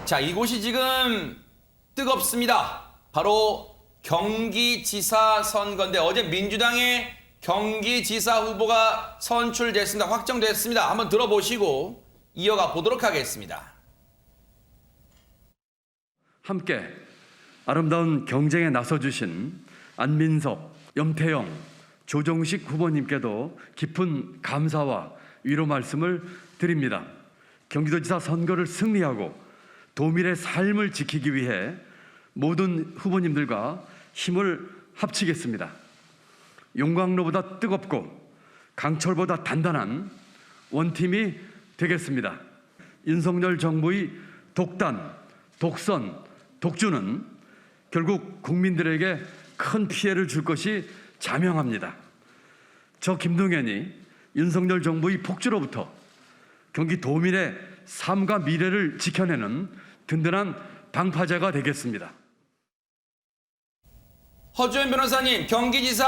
자, 이곳이 지금 뜨겁습니다. 바로 경기지사 선거인데 어제 민주당의 경기지사 후보가 선출됐습니다. 확정됐습니다. 한번 들어보시고 이어가 보도록 하겠습니다. 함께 아름다운 경쟁에 나서주신 안민석, 염태영, 조정식 후보님께도 깊은 감사와 위로 말씀을 드립니다. 경기도지사 선거를 승리하고 도민의 삶을 지키기 위해 모든 후보님들과 힘을 합치겠습니다. 용광로보다 뜨겁고 강철보다 단단한 원팀이 되겠습니다. 윤석열 정부의 독단, 독선, 독주는 결국 국민들에게 큰 피해를 줄 것이 자명합니다. 저 김동연이 윤석열 정부의 폭주로부터 경기 도민의 삶과 미래를 지켜내는 든든한 방파제가 되겠습니다. 허주현 변호사님, 경기지사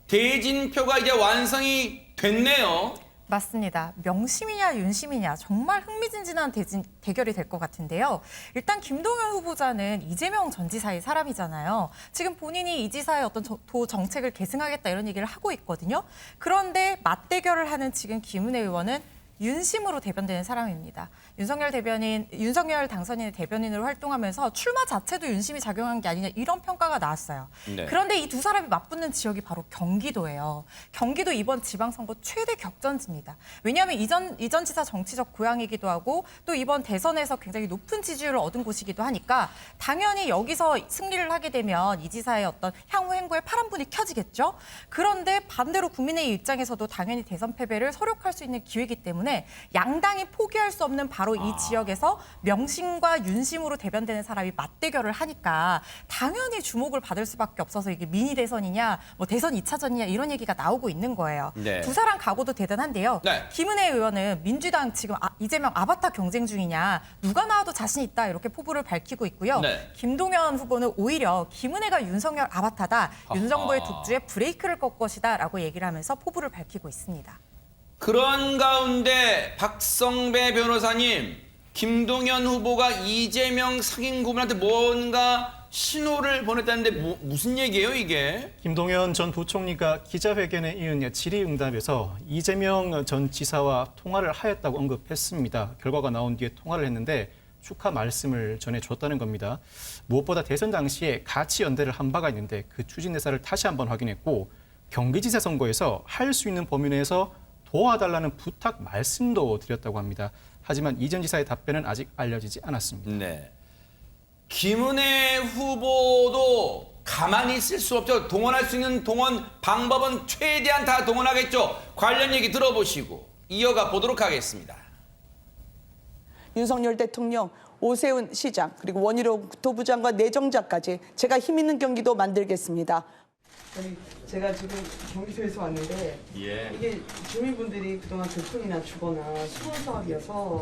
대진표가 이제 완성이 됐네요. 맞습니다. 명심이냐 윤심이냐 정말 흥미진진한 대결이 될 것 같은데요. 일단 김동연 후보자는 이재명 전 지사의 사람이잖아요. 지금 본인이 이 지사의 어떤 도 정책을 계승하겠다 이런 얘기를 하고 있거든요. 그런데 맞대결을 하는 지금 김은혜 의원은 윤심으로 대변되는 사람입니다. 윤석열 당선인의 대변인으로 활동하면서 출마 자체도 윤심이 작용한 게 아니냐 이런 평가가 나왔어요. 네. 그런데 이 두 사람이 맞붙는 지역이 바로 경기도예요. 경기도 이번 지방선거 최대 격전지입니다. 왜냐하면 이전 지사 정치적 고향이기도 하고 또 이번 대선에서 굉장히 높은 지지율을 얻은 곳이기도 하니까 당연히 여기서 승리를 하게 되면 이 지사의 어떤 향후 행보에 파란불이 켜지겠죠. 그런데 반대로 국민의힘 입장에서도 당연히 대선 패배를 서력할 수 있는 기회이기 때문에 양당이 포기할 수 없는 바로 이 지역에서 명심과 윤심으로 대변되는 사람이 맞대결을 하니까 당연히 주목을 받을 수밖에 없어서 이게 미니 대선이냐 뭐 대선 2차전이냐 이런 얘기가 나오고 있는 거예요. 네. 두 사람 각오도 대단한데요. 네. 김은혜 의원은 민주당 지금 이재명 아바타 경쟁 중이냐 누가 나와도 자신 있다 이렇게 포부를 밝히고 있고요. 네. 김동연 후보는 오히려 김은혜가 윤석열 아바타다. 윤 정부의 아하. 독주에 브레이크를 걸 것이다 라고 얘기를 하면서 포부를 밝히고 있습니다. 그런 가운데 박성배 변호사님, 김동연 후보가 이재명 상임 고문한테 뭔가 신호를 보냈다는데 무슨 얘기예요 이게? 김동연 전 부총리가 기자회견에 이은 질의응답에서 이재명 전 지사와 통화를 하였다고 언급했습니다. 결과가 나온 뒤에 통화를 했는데 축하 말씀을 전해줬다는 겁니다. 무엇보다 대선 당시에 같이 연대를 한 바가 있는데 그 추진 대사를 다시 한번 확인했고 경기지사 선거에서 할 수 있는 범위 내에서 도와달라는 부탁 말씀도 드렸다고 합니다. 하지만 이 전 지사의 답변은 아직 알려지지 않았습니다. 네. 김은혜 후보도 가만히 있을 수 없죠. 동원할 수 있는 동원 방법은 최대한 다 동원하겠죠. 관련 얘기 들어보시고 이어가 보도록 하겠습니다. 윤석열 대통령, 오세훈 시장, 그리고 원희룡 국토부장과 내정자까지 제가 힘 있는 경기도 만들겠습니다. 아니, 제가 지금 경기도에서 왔는데 이게 주민분들이 그동안 교통이나 주거나 수건 사업이어서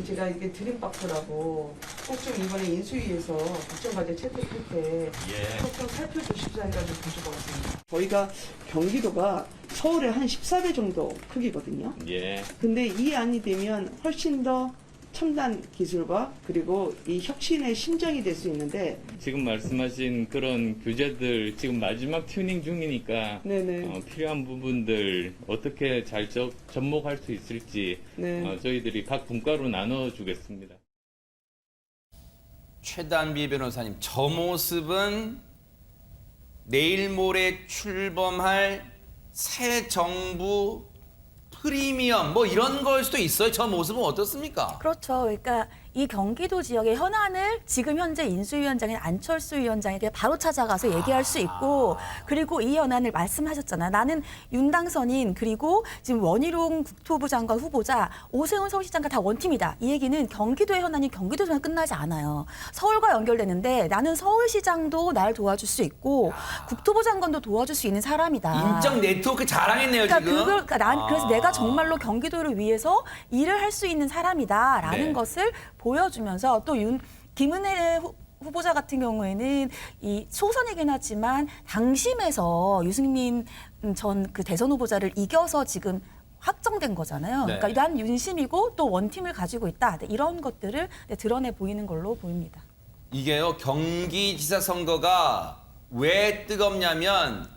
제가 이게 드림박스라고 꼭 좀 이번에 인수위에서 국정과제 채택할 때 꼭 좀 살펴주십사 해가지고 가지고 왔습니다. 저희가 경기도가 서울의 한 14배 정도 크기거든요. 근데 이 안이 되면 훨씬 더 첨단 기술과 그리고 이 혁신의 심장이 될 수 있는데 지금 말씀하신 그런 규제들 지금 마지막 튜닝 중이니까 네네. 필요한 부분들 어떻게 잘 접목할 수 있을지 네. 저희들이 각 분과로 나눠주겠습니다. 최단비 변호사님, 저 모습은 내일 모레 출범할 새 정부 프리미엄 뭐 이런 걸 수도 있어요. 저 모습은 어떻습니까? 그렇죠. 그러니까 이 경기도 지역의 현안을 지금 현재 인수위원장인 안철수 위원장에게 바로 찾아가서 얘기할 수 있고 그리고 이 현안을 말씀하셨잖아요. 나는 윤당선인 그리고 지금 원희룡 국토부 장관 후보자 오세훈 서울시장과 다 원팀이다. 이 얘기는 경기도의 현안이 경기도에서만 끝나지 않아요. 서울과 연결되는데 나는 서울시장도 날 도와줄 수 있고 국토부 장관도 도와줄 수 있는 사람이다. 인적 네트워크 자랑했네요. 그러니까 지금. 그래서 내가 정말로 경기도를 위해서 일을 할 수 있는 사람이다라는 네. 것을 보여주면서 또 김은혜 후보자 같은 경우에는 이 소선이긴 하지만 당심에서 유승민 전 그 대선 후보자를 이겨서 지금 확정된 거잖아요. 네. 그러니까 난 윤심이고 또 원팀을 가지고 있다. 이런 것들을 드러내 보이는 걸로 보입니다. 이게요, 경기지사 선거가 왜 뜨겁냐면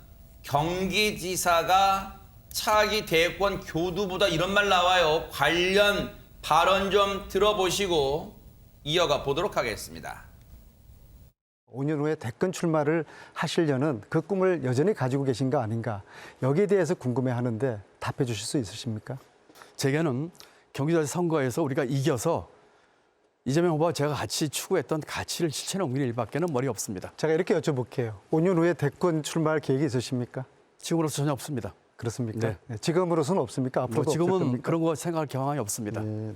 경기지사가 차기 대권 교두보다 이런 말 나와요. 관련 발언 좀 들어보시고 이어가 보도록 하겠습니다. 5년 후에 대권 출마를 하시려는 그 꿈을 여전히 가지고 계신 거 아닌가. 여기에 대해서 궁금해하는데 답해 주실 수 있으십니까? 제게는 경기도지사 선거에서 우리가 이겨서 이재명 후보와 제가 같이 추구했던 가치를 실천에 옮기는 일밖에는 머리 없습니다. 제가 이렇게 여쭤볼게요. 5년 후에 대권 출마할 계획이 있으십니까? 지금으로서 전혀 없습니다. 그렇습니까? 네. 네, 지금으로서는 없습니까? 뭐 앞으로도 지금은 없을 겁니까? 그런 거 생각할 경향이 없습니다. 네, 네.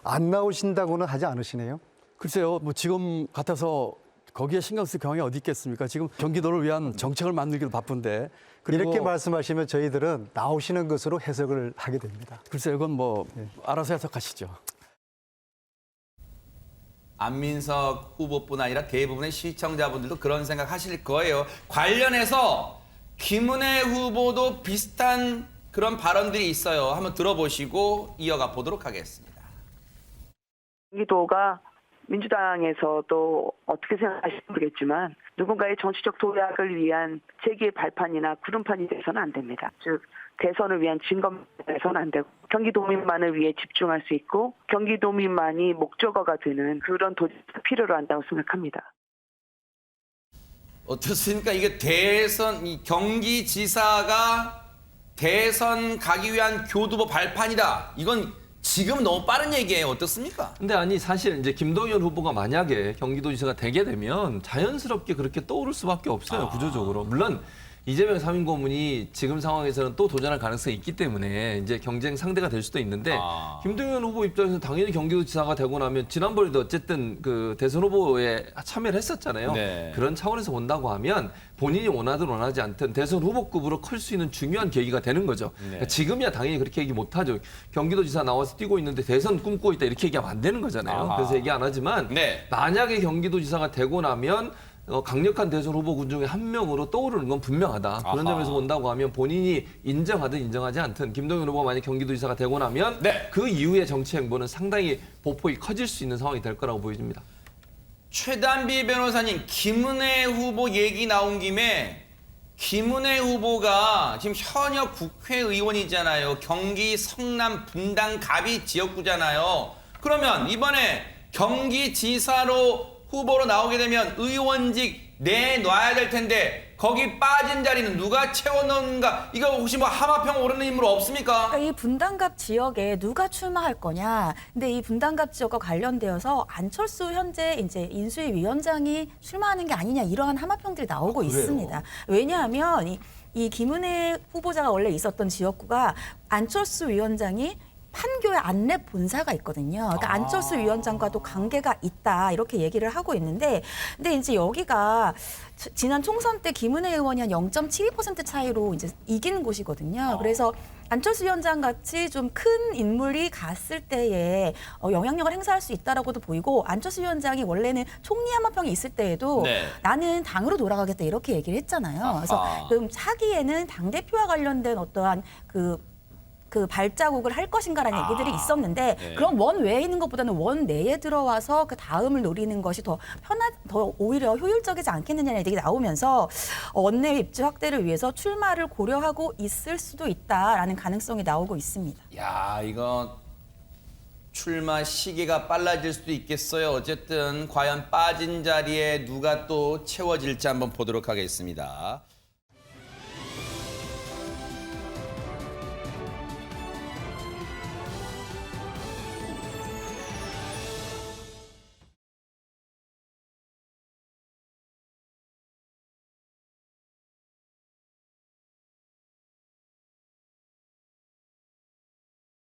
안 나오신다고는 하지 않으시네요. 글쎄요, 뭐 지금 같아서 거기에 신경 쓸 경향이 어디 있겠습니까? 지금 경기도를 위한 정책을 만들기도 바쁜데. 그리고 이렇게 말씀하시면 저희들은 나오시는 것으로 해석을 하게 됩니다. 글쎄요, 이건 뭐 알아서 해석하시죠. 안민석 후보뿐 아니라 대부분의 시청자분들도 그런 생각 하실 거예요. 관련해서 김은혜 후보도 비슷한 그런 발언들이 있어요. 한번 들어보시고 이어가 보도록 하겠습니다. 경기도가 민주당에서도 어떻게 생각하실지 모르겠지만 누군가의 정치적 도약을 위한 재기의 발판이나 구름판이 돼서는 안 됩니다. 즉 대선을 위한 진검이 돼서는 안 되고 경기도민만을 위해 집중할 수 있고 경기도민만이 목적어가 되는 그런 도지사가 필요로 한다고 생각합니다. 어떻습니까? 이게 대선, 이 경기지사가 대선 가기 위한 교두보 발판이다. 이건 지금 너무 빠른 얘기예요. 어떻습니까? 근데 아니 사실 이제 김동연 후보가 만약에 경기도지사가 되게 되면 자연스럽게 그렇게 떠오를 수밖에 없어요. 구조적으로. 물론 이재명 3인 고문이 지금 상황에서는 또 도전할 가능성이 있기 때문에 이제 경쟁 상대가 될 수도 있는데 김동연 후보 입장에서는 당연히 경기도지사가 되고 나면 지난번에도 어쨌든 그 대선 후보에 참여를 했었잖아요. 네. 그런 차원에서 본다고 하면 본인이 원하든 원하지 않든 대선 후보급으로 클 수 있는 중요한 계기가 되는 거죠. 그러니까 지금이야 당연히 그렇게 얘기 못하죠. 경기도지사 나와서 뛰고 있는데 대선 꿈꾸고 있다 이렇게 얘기하면 안 되는 거잖아요. 그래서 얘기 안 하지만 네. 만약에 경기도지사가 되고 나면 강력한 대선 후보군 중에 한 명으로 떠오르는 건 분명하다. 그런 점에서 본다고 하면 본인이 인정하든 인정하지 않든 김동연 후보가 만약 경기도지사가 되고 나면 네. 그 이후의 정치 행보는 상당히 보폭이 커질 수 있는 상황이 될 거라고 보여집니다. 최단비 변호사님, 김은혜 후보 얘기 나온 김에 김은혜 후보가 지금 현역 국회의원이잖아요. 경기 성남 분당 갑이 지역구잖아요. 그러면 이번에 경기지사로 후보로 나오게 되면 의원직 내놔야 될 텐데 거기 빠진 자리는 누가 채워넣는가? 이거 혹시 뭐 하마평 오르는 인물 없습니까? 그러니까 이 분당갑 지역에 누가 출마할 거냐. 근데 이 분당갑 지역과 관련되어서 안철수 현재 이제 인수위 위원장이 출마하는 게 아니냐 이러한 하마평들이 나오고 있습니다. 왜냐하면 이 김은혜 후보자가 원래 있었던 지역구가 안철수 위원장이 판교에 안랩 본사가 있거든요. 그러니까 안철수 위원장과도 관계가 있다 이렇게 얘기를 하고 있는데, 근데 이제 여기가 지난 총선 때 김은혜 의원이 한 0.72% 차이로 이제 이긴 곳이거든요. 그래서 안철수 위원장 같이 좀 큰 인물이 갔을 때에 영향력을 행사할 수 있다라고도 보이고, 안철수 위원장이 원래는 총리 하마평이 있을 때에도 네. 나는 당으로 돌아가겠다 이렇게 얘기를 했잖아요. 그래서 그럼 차기에는 당 대표와 관련된 어떠한 그 발자국을 할 것인가라는 얘기들이 있었는데 네. 그런 원 외에 있는 것보다는 원 내에 들어와서 그 다음을 노리는 것이 더 더 오히려 효율적이지 않겠느냐는 얘기 나오면서 원내 입지 확대를 위해서 출마를 고려하고 있을 수도 있다라는 가능성이 나오고 있습니다. 야, 이거 출마 시기가 빨라질 수도 있겠어요. 어쨌든 과연 빠진 자리에 누가 또 채워질지 한번 보도록 하겠습니다.